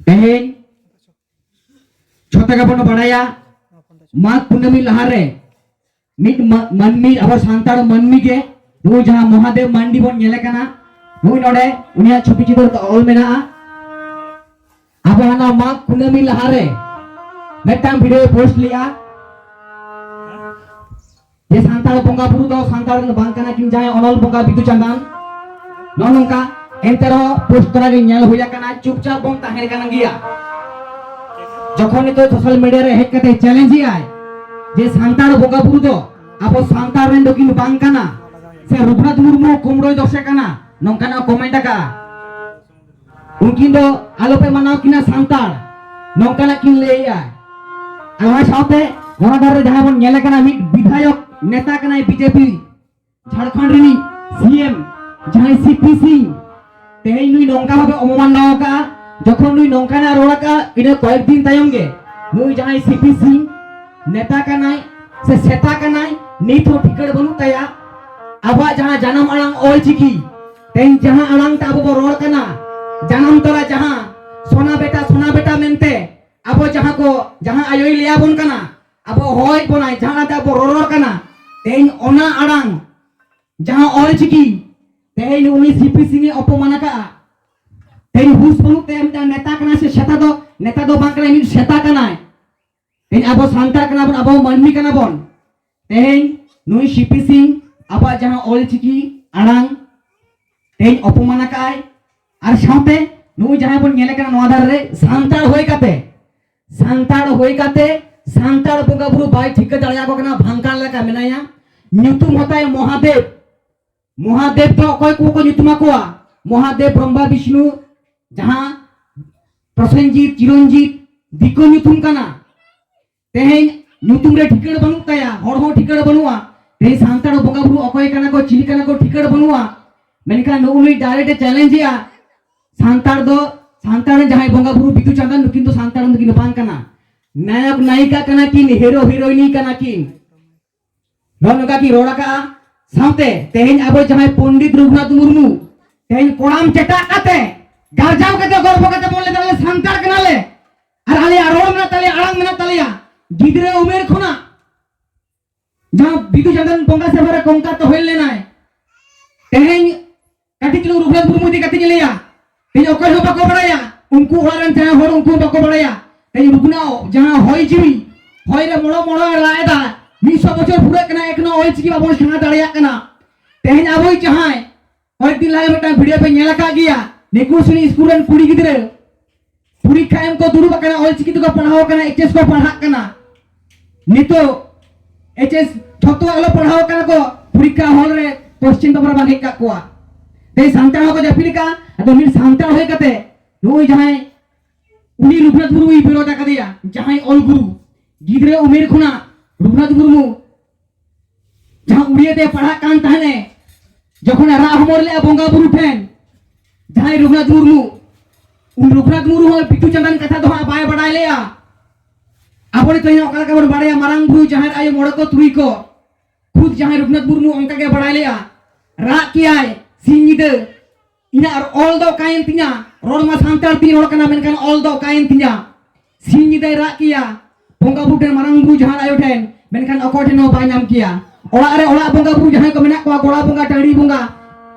तेहेन छोटा बन बड़ाया माघ कुंडमी लहारे मिट मनमी अब सांताड़ मनमी के नु जहां महादेव मांडी बन नेले कना नु नोडे उनिया छुपी चित्र तो ऑल मेना अब हाना माघ कुंडमी लहारे मेटाम वीडियो पोस्ट लिया ये सांताड़ बोंगा बुरु दो सांताड़ बांग कना किन जाय अनल बोंगा बिदु चंदन नोनका एंतेरो पोस्ट करा गे नेल होया कना चुपचाप बों ताहेर कना गिया जखन तो सोशल मीडिया रे हेक कते चैलेंज आय जे सांताड़ बोंगा बुरु दो अब सांताड़ रेन दो किन बांग कना से रघुनाथ मुर्मू कुमड़ोय दशे कना नोंकाना कमेंट का उनकिन दो आलो पे मनाव किना सांताड़ नोंकाना किन ले आय आवा साथे गणदार जहां बन नेले कना मिट विधायक नेता कना बीजेपी झारखंड रिनी सीएम जहां सीपी सिंह तेई नुई नोंका भाबे अवमान नौका जखन नुई नोंकाना रोड़ाका इने कয়েক दिन तायम गे नुई जहां सीपी सिंह नेता कनाय से सेता कनाय नीत हो ठिकड़ बनु तया आबा जहां जानम अड़ांग ऑल चिकी तेई जहां अड़ांग ता अब रोड़ कना जानम तोरा जहां सोना बेटा मेनते अब जहां आयोई लिया बन कना अब होय बनाय जहां ता अब रोड़ कना तेई ओना अड़ांग जहां ऑल चिकी तेई उनी सीपी सिंह अपमान का तेई हुस बनु ते नेता कना से नेता दो बांकना नि सेता कना तेई अब सांतार कना बन अब मानमी कना बन तेई नुई सीपी सिंह अब जहां ऑल चिकी अड़ांग तेई अपमान का आर साथे नुई जहां बन नेले कना नोदार रे सांतार होय काते सांतार बोंगा बुरु बाय ठिक दाया को कना भांकान लका मेनाया ᱧᱩᱛᱩᱢ होताय महादेव तो अकय को ᱧᱩᱛᱩᱢᱟ कोआ महादेव ब्रह्मा विष्णु जहां प्रसन्नजीत चिरंजीत दिको ᱧᱩᱛᱩᱢ कना तेहेन ᱧᱩᱛᱩम रे ठिकड़ बनु ताया हर हो ठिकड़ बनुआ तेई सांतार बोंगा बुरु अकय कना को चिली कना को ठिकड़ बनुआ मेनका नुई डायरेक्ट चैलेंज या सांतार जहां बोंगा बुरु बिदु चंदन नुकिन तो सांतार नुकिन बांग कना नायक नायिका कना किन हीरो हीरोइनी कना किन नोनका की रोड़ा का साथे तेहेन अब जहां पंडित रघुनाथ मुर्मू तेहेन कोड़ाम चटा काते गारजाव कते गर्व कते बोले तले सांतार कनाले आर आले रोड़ में तले अड़ांग में तलेया गिदरे उमेर खुना जहां बिदु चंदन बोंगा सेबरे कोंका तो होइल लेनाय तेहेन काटी चलो रघुनाथ मुर्मू दी काटी चलेया तेज अकय हो बाको बड़ाया उनको ओड़ारन जहां होड़ उनको बाको बड़ाया तेज रुगना जहां होय जीवी होय रे मोड़ो रायदा 200 बछर पूरे कना एकनो ऑल चिकी बाबन खाना दाड़िया कना तेहेन आबोय जहां कয়েক दिन लागे मिटा वीडियो पे नेला का गया नेकुसनी स्कूल रन कुड़ी गिदरे परीक्षा एम को दुरु बकना ऑल चिकी तो पढ़ाओ कना एचएस को पढ़ा कना नितो एचएस छतो आलो पढ़ाओ कना को परीक्षा हॉल रे क्वेश्चन पेपर बांधे का कोआ ते सांताड़ को जपिलिका अदो मिल सांताड़ होय कते नुई जहां उनी रघुनाथ मुर्मू विरोध का दिया जहां ऑल गुरु गिदरे उमेर खुना रघुनाथ मुर्मू जहां उड़िए ते पढ़ा कान तहने जखन रा हमर ले बोंगा बुरु ठेन जहां रघुनाथ मुर्मू हो पितु चंदन कथा दो बाय बड़ाय लेया आपने तो ओकला का बड़ाया मारंग बुरु जहां आय मोड़ को तुई को खुद जहां रघुनाथ मुर्मू अंका के बड़ाय लेया रा कियाय सिंगिद इना ऑल दो कायन तिया रोड मा सांतार ती रोड कना मेनकान ऑल दो कायन तिया सिंगिद रा किया बोंगा बुरु मारंग बुरु जहां आयो ठेन मेनकान अको ठेन बाय नाम किया ओड़ा रे ओड़ा बोंगा बुरु जहां को मेना को गोड़ा बोंगा टाड़ी बोंगा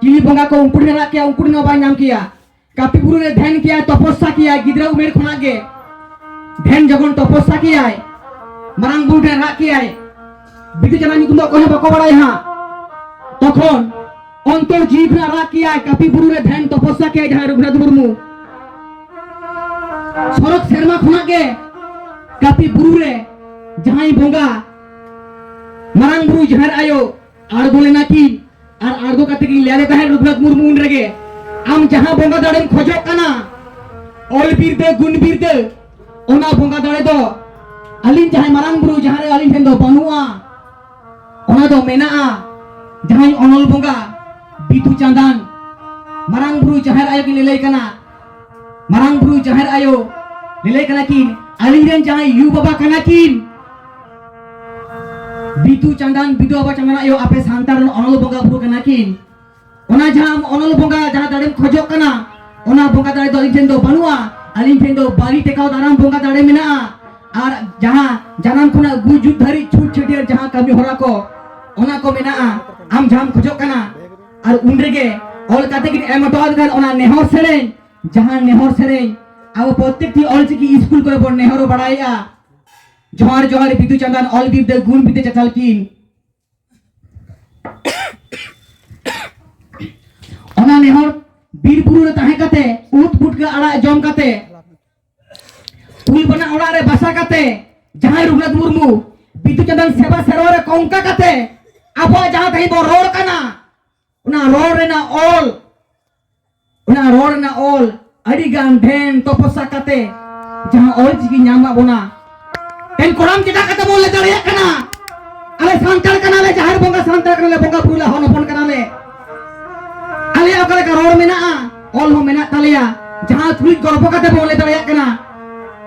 किली बोंगा को उंकुड़ ने रा किया उंकुड़ ने बाय नाम किया कापी बुरु रे ध्यान किया तपस्या किया गिदरा उमेर खुना गे ध्यान जगन तपस्या किया मारंग बुरु रे रा किया बिदु जना ᱧᱩᱛᱩᱢ को हे बको बड़ाय हां तखन अंतर जीव रे रा किया कापी बुरु रे ध्यान तपस्या किया जहां रघुनाथ मुर्मू सरक शर्मा खुना गे कापी बुरु रे जहां बोंगा मारंग बुरु जहां आयो आड़गो लेना की आर आड़गो कते की लेले ताहे रघुनाथ मुर्मू उन रेगे आम जहां बोंगा दाड़े खोजो कना ऑल बीरदे गुण बीरदे ओना बोंगा दाड़े दो अलिन जहां मारंग बुरु जहां रे अलिन ठेन दो बनुआ ओना दो मेना जहां अनल बोंगा बिदु चंदन मारंग बुरु जहां आयो की लेले कना मारंग बुरु जहां आयो लेले कना की अलिन रेन जहां यू बाबा कना किन बिदु चंदन बिदु बाबा चंदन आयो आपे सांतार अनल बोंगा बुरु कना किन ओना जहां अनल बोंगा जहां दाड़े खोजो कना ओना बोंगा दाड़े दो इठेन दो बनुआ aling ठेन दो बारी टेकाव दाराम बोंगा दाड़े मेना और जहां जानम खुना गुजुद धरी छूट छेटियर जहां कमी होरा को ओना को मेना आम जाम खोजो कना और उनरेगे ऑल काते कि एमटोद गान ओना नेहर सेरेन जहां नेहर सेरेन अब प्रत्येक ऑल चिकी स्कूल को बोन नेहरो बड़ाया जोहार जोहार बिदु चंदन ऑल गिव द गुण बिदे चचल किन ओना नेहर बीरपुर रे ताहे कते उठ पुट के आड़ा जम कते पुल बना ओड़ा रे बसा कते जहां रघुनाथ मुर्मू बिदु चंदन सेवा सरवर रे कोंका कते अब जहां तही बो रोड कना उना रोड रे ना ऑल अड़ी गान धेन तपस्या कते जहां ऑल चिकी न्यामा बोना तेन कोराम चिता कते बोले दड़िया कना अले सांतार कना ले जहार बोंगा सांतार कना ले बोंगा पुला होन अपन कना ले अले अकले का रोड मेना ऑल हो मेना तलिया जहां तुली गर्भ कते बोले दड़िया कना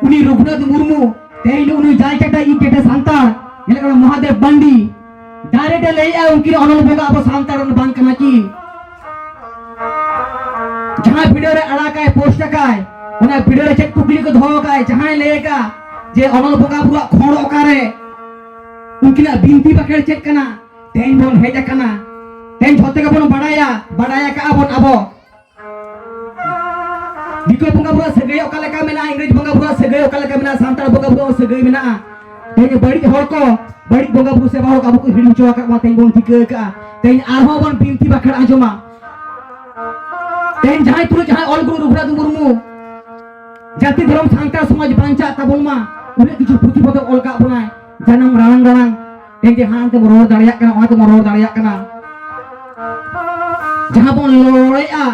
उनी रघुनाथ मुर्मू तेन उनी जाय चटा ई केटे सांतार नेले कना महादेव बंडी डायरेक्ट ले आ उनकी अनल बोंगा अब सांतार बांग कना की जहां वीडियो रे अड़ा काय पोस्ट काय उना वीडियो रे चेक कुकली को धो काय जहां लेगा जे अनल बोंगा बुआ खोड़ ओकारे उनकी बिनती बकेड़ चेक कना तेन बोन हेजा कना तेन झोते का बोन बड़ाया का बोन अबो दिको बोंगा बुआ सगई ओका लेका मेना इंग्लिश बोंगा बुआ सगई ओका लेका मेना सांतार बोंगा बुआ सगई मेना तेन बड़ी हर को बड़ी बोंगा बुआ सेवा हो का हिड़ी चोवा का तेन बोन ठिक का तेन आरहो बोन बिनती बकेड़ आजमा तेन जहां तुल जहां ऑल गुरु रघुनाथ मुर्मू जाति धर्म सांतार समाज बांचा ताबोन मा उन्हें किछु पुथि पत्र ऑल का बनाय जानम रांग तेन जे हां ते रोड दाड़िया कना ओते रोड दाड़िया कना जहां बोन लोड़ेआ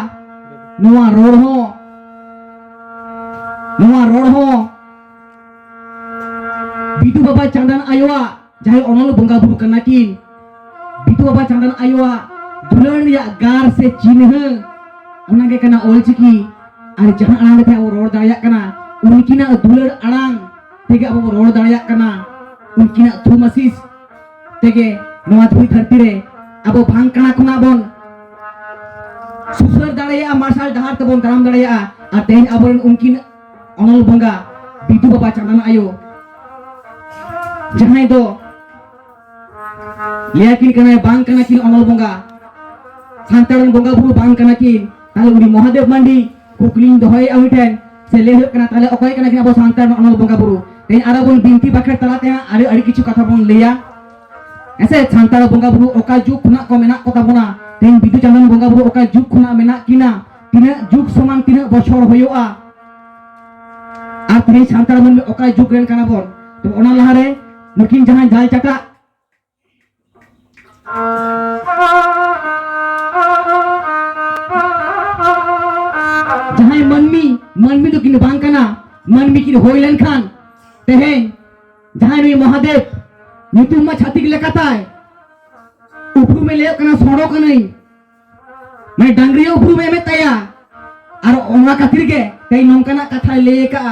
नोआ रोड हो बिदु बाबा चांदन आयोआ जहां ओनल बोंगा बुरु कना किन बिदु बाबा चांदन आयोआ दुलण या गार से चिन्ह उनके कना ऑल चिकी और जहां आड़ांग थे वो रोड दाड़िया कना उनकी ना दुलड़ आड़ांग तेगे अब रोड दाड़िया कना उनकी ना थुमसिस तेगे नोआ थुई धरती रे अब भांग कना खुना बोन सुसर दाड़िया मार्शल डहार तबोन ताराम दाड़िया और तेन अब उनकी अनल बोंगा बिदु बाबा चांदन आयो जहां दो लेकिन कना बांग कना किन अनल बोंगा सांतार बोंगा बुरु बांग कना किन ताले उनी महादेव मंडी कुकलिंग दोहय अमिटेन से ले हो कना ताले ओकय कना कि अब सांतार अनल बोंगा बुरु तेन आरो बोन बिनती बखेड़ तलाते आरे अड़ी किछु कथा बोन लेया ऐसे सांतार बोंगा बुरु ओका जुग खुना को मेना को ताबोना तेन बिदु चंदन बोंगा बुरु ओका जुग खुना मेना किना तिना जुग समान तिना बछर होयोआ आ तेन सांतार मन ओका जुग रेन कना बोन तो ओना लहारे नुकिन जहां जाल चटा जहां मनमी तो किन बांग कना मनमी किन होइलन खान तेहेन जहां नी महादेव नितुम मा छाती के लेकाताय उपरु में ले कना सोड़ो कनई मैं डंगरी उपरु में तया और ओना खातिर के तई नोंकना कथा ले का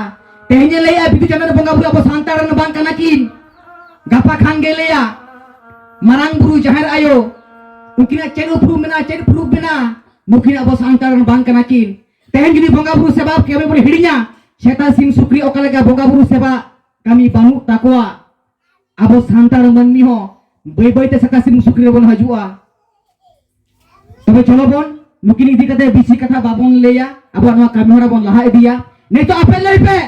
तेहेन ले आ बिदु चंदन बोंगा बुआ अब सांतार न बांग कना किन गापा खान गे लेया मारांग बुरु जहार आयो उनकिना चेन उपरु मेना चेन प्रूफ बिना मुखिना अब सांतार न बांग कना किन तेहेन जुदी बोंगा बुरु सेवा केबे बोले हिड़िया सेता सिंह सुक्री ओका लेका बोंगा बुरु सेवा कमी बाहु ताकोआ अब सांतार मनमी हो बई बई ते सका सिंह सुक्री बोन हजुआ तबे चलो बोन नुकिन इदी कते बिसी कथा बाबोन लेया अब नवा कमी होरा बोन लहा इदिया नहीं तो आपे लई पे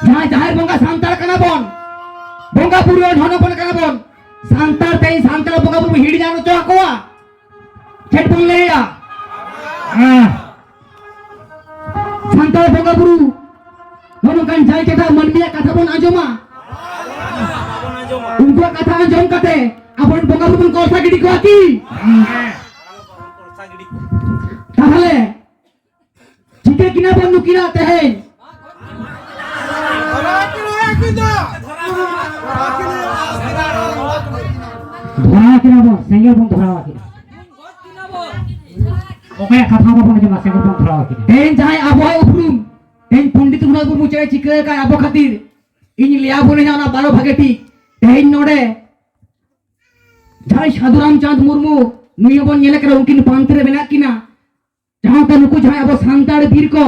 जहां जाहिर बोंगा सांतार कना बोन बोंगा बुरु धन बोन कना बोन सांतार तेई सांतार बोंगा बुरु हिड़ी जानो तो आकोआ छेट बोन लेया सांतार बोंगा बुरु नोनो कान जाय चटा मनमिया कथा बोन आजोमा उनको कथा आजोम कते अपन बोंगा बुरु कोसा गिडी को की ताहले चिके किना बोन नुकिना तेहे धरा किना बोन संगे बोन धरा किना ओके कथा बोन आजोमा संगे बोन धरा किना तेन जाय आबोय उपरुम तेन पंडित रघुनाथ मुर्मू चेरे चिके का आबो खातिर इन लिया बोने जाना 12 भागे ठीक तेन नोडे जाय साधु रामचंद्र मुर्मू नुय बोन नेले करे उनकिन पांतरे बेना किना जहां त नुकु जहां अब सांतार वीर को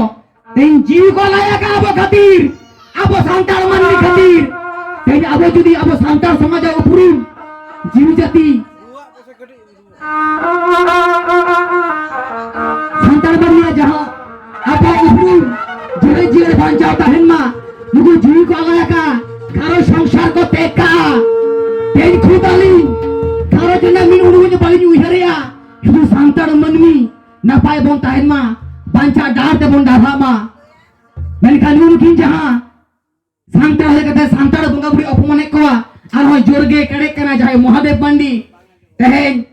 Teng jiwa ko layak abo khatir, abo santar manmi khatir. Teng abo judi abo santar samaj upurum jiwa jati. Santar manmi jaha apa upurum jire jire bancau tahen ma. Nugu jiwa ko layak karo sangsar ko teka. Teng khudali karo jena min urunya paling uharia. Itu santar manmi napai bon tahen ma. Banca dar te bon darama. Mereka mungkin jaha santar le kata santar bunga buri opomane ko ar hoy jorge kadek kana jahay Mahadev Bandi tehen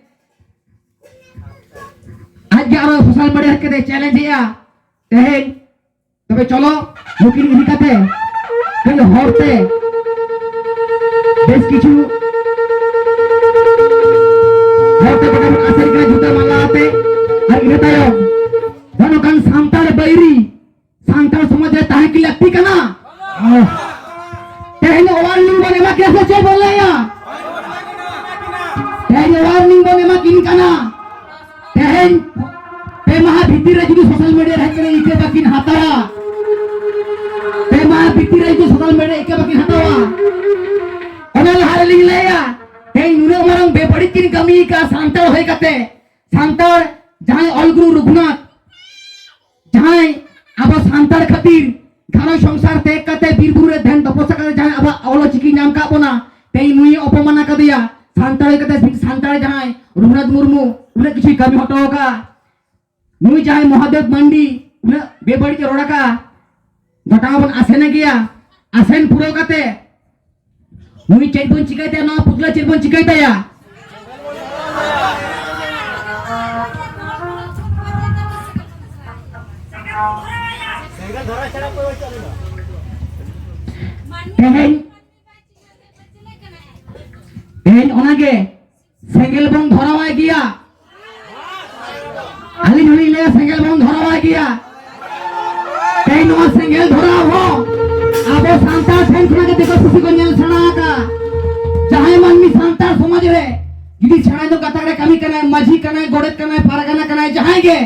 आज aro social media kete challenge ya tehen তবে চলো mungkin ini kate এই হরতে বেশ কিছু হরতে বড় আসার কা জুতা মালা আতে আর ini tayo ধনকান santar বাইরি santar समाज ताहे की लगती कना tehnya warning bone mak ya saja boleh ya tehnya warning bone mak ini kana tehen pe maha bhitir jadi social media hakene ike bakin hatawa pe maha bhitir jadi social media ike bakin hatawa onal harling leya teh nune marang be badikin kami ka santar hoy kate santar jahai olguru rughunath jahai abo santar khatir घरो संसार tek kate birbure ध्यान तपस्या kate jahai aba awlo chiki nyam ka bona tei nui opomana ka dia santar kate santar jahai Rughunath Murmu une kichu kami hoto ka nui jahai Mahadev Bandi une bebadi ke roda ka घटाव bon asena gya asen puro kate nui chetbon chikai ta na putla chetbon chikai ta ya Tehen onage senggel bong dharawa gya ali nuli le senggel bong dharawa gya teh no senggel dhara ho abo santar sen khuna ke dekho खुशी ko nyel chana ka jahay manmi santar samaj re jidi chana do kata kare kami kana maji kana godet kana pargana kana jahay ge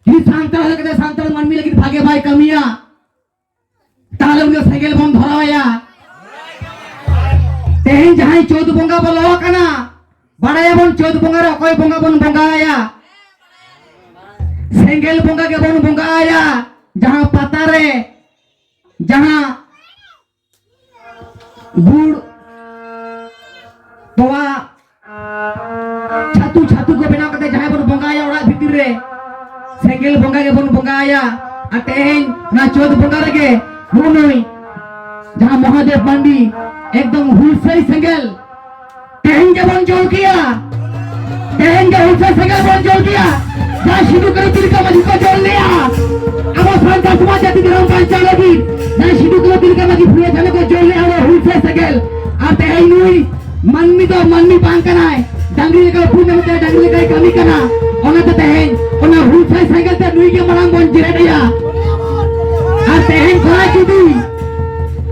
jidi santar ho kate santar manmi lagi bhage bhai kamiya তাহলে উনি cycle বন্ধ ধরাওয়া তেহেন যাহাই 14 বঙ্গা বলো কানা বাড়ায়া বন 14 বঙ্গারে অকয় বঙ্গা বন বঙ্গায়া সেঙ্গেল বঙ্গা কে বন বঙ্গায়া যাহা পাতারে যাহা গুড় তোয়া ছাতু ছাতু को बेना कते যাহাই বন বঙ্গায়া ওড়া ভিতর রে সেঙ্গেল বঙ্গা কে বন বঙ্গায়া আর তেহেন না 14 বঙ্গা রে Bunoi, jहाँ Mahadev Bandi एकदम हुलसे सेंगल tehन के बन जोड़ किया tehn के हुलसे सेंगल बन जोड़ किया जहाँ शिदु करो तिलका मजी को जोड़ लिया अब वो सांता समाज जाति धर्म पंचा लगी जहाँ शिदु करो तिलका मजी फुले जाने को जोड़ लिया वो हुलसे सेंगल और tehn नुई मनमी तो मनमी पांग करना है डंगरी का पुण्य में डंगरी का कमी करना ओना तो tehn ओना हुलसे सेंगल तो नुई के मनांग बन जिरे दिया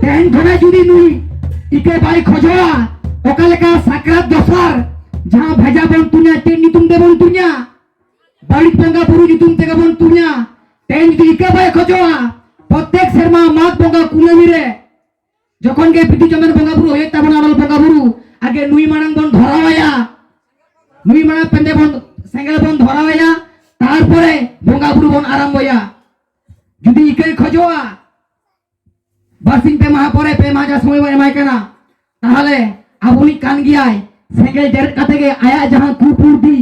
tehn khona judi nui ike bai khojoa okaleka sakrat dosar jaha bhaja bon tunya ten nitum de bon tunya barit bonga buru nitum te bon tunya tehn judi ike bai khojoa প্রত্যেক serma mag bonga kunami re যখন গে PT চন্দন bonga buru hoye tabon arol bonga buru age nui manang bon dharaoya nui mana pende bon sengel bon dharaoya tarpore bonga buru bon aramboya যদি ike khojoa বাসিং pay মাহা পরে pay মাহা সময় এমাই কেনা তাহলে আবুনি কান গিয়ায় সেঙ্গেল জের কাতে গে আয়া যাহা কুপুরদি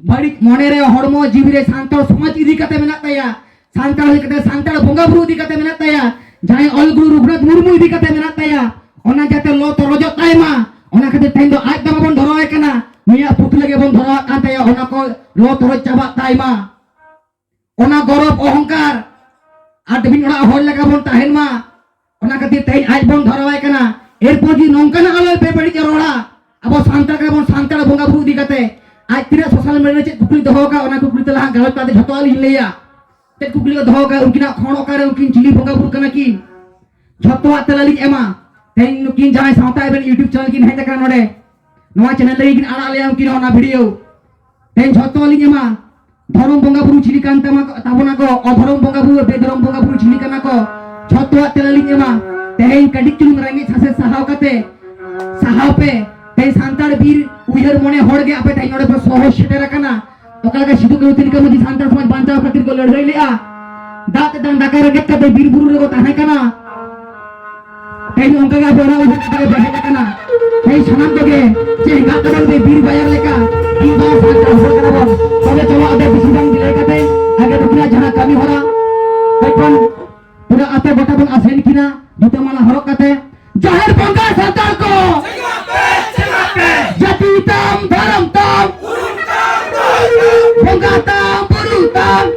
বাড়ি মনে রে হড়মো জীবরে শান্তর সমাজ ইদি কাতে মেনা তায়া শান্তর হই কাতে শান্তর বঙ্গা বুরু ইদি কাতে মেনা তায়া যাই অলগুরু রঘুনাথ মুর্মু ইদি কাতে মেনা তায়া ওনা যাতে লো তো রজ তাইমা ওনা কাতে তেন দো আজ দাবা বন ধরা হয় কেনা মিয়া পুতুলে গে বন ধরা কান তায়া ওনা কো লো তো রজ চাবা তাইমা ওনা গরব অহংকার আর দেবিন ওনা হল লাগা বন তাহেন মা ওনা কাতে তেন আজ বন ধরা হয় কেনা এরপর জি নঙ্কানা আলো পেপারি কে রোড়া আবো শান্তা কে বন শান্তা বঙ্গা বুরু ইদি কাতে आज तीन सोशल मीडिया चे कुकली दहो का ओना कुकली तला गालत तादे झतो आली लेया ते कुकली को दहो का उनकिना खणो करे उनकिन चिली बंगा बुर कना की झतो आतलाली एमा तेन नुकिन जाय सावता एबन YouTube चैनल किन हेता नोडे नवा चैनल लेकिन आड़ा ले उनकिन ओना वीडियो तेन झतो आली एमा धर्म बंगा बुरु चिली कान ताबोना को अधर्म बंगा बुरु बेधर्म बंगा बुरु चिली काना को छतवा तेलालिंग एमा तेहें कडिक चुलुंग रेंगे छासे सहाव कते सहाव पे तेहें सांतार बीर उइहर मोने होड़गे आपे तेहें नोड़े पर सोहो शेटेर काना ओकला के सिदु के तिलका मजी सांतार समाज बांचाव खातिर को लड़ाई लेआ दात दान दाका रगे कते बीर बुरु रे को ताहे काना तेहें ओंका के बोना उइहर के बहे काना तेहें सनाम दोगे जे गातरन दे बीर बाजार लेका इन बार सांतार हो काना बोल तबे चलो आदे बिसिदांग दिले कते आगे दुखना जहां कमी होला तैपन पूरा आते गोटा बन आसेन किना जुता माला हरक कते जाहिर बंगा सरकार को जाति ताम धर्म ताम बंगा ताम बुरु ताम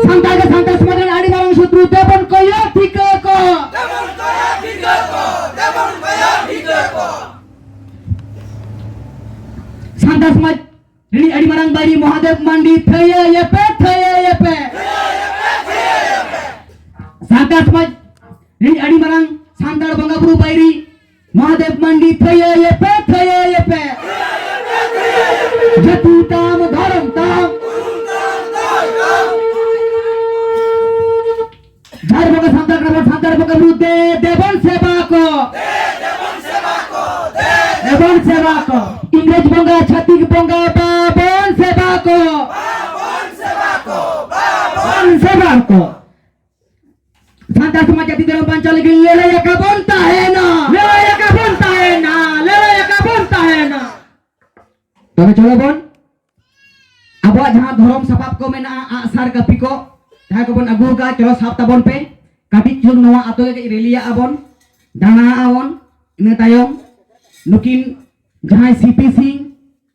संता समाजन आड़ी मारंग शत्रु देवन को या ठीक को संता समाज rini adi marang bari Mahadev mandi thaya yepe Santa samaj rini adi marang santar bangga buru bari Mahadev mandi thaya yepe jatu tam dharam tam dhar bangga santar bangga buru devan seva ko इंग्रज बंगा छत्तीस बंगा बाबन सेवा को संता समाज जाति धर्म पंचाल के लड़ाई का बनता है ना तो चलो बन अब जहां धर्म सपाप को मेना आसार कपी को जहां को बन अगु का चलो साप तबन पे काटी चुन नवा आतो के रेलिया अबन दाना अबन इन तायम नुकिन जहां सीपी सिंह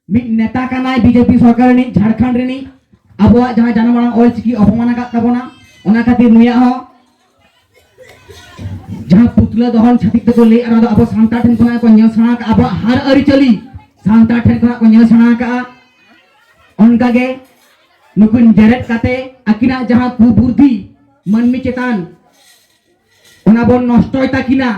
मिट नेता कानाय बीजेपी सरकार नि झारखंड रे नि अबवा जहां जानमाना ऑलचिकी अपमान का तबना ओना खातिर नुया हो जहां पुतला दहन छातिक तको ले अरा अब सांता ठन कोना को न्या सणा का अब हर अरि चली सांता ठन कोना को न्या सणा का उनका गे नुकुन जरेट काते अकिना जहां कुबुद्धि मनमी चेतान ओना बन नष्टय ताकिना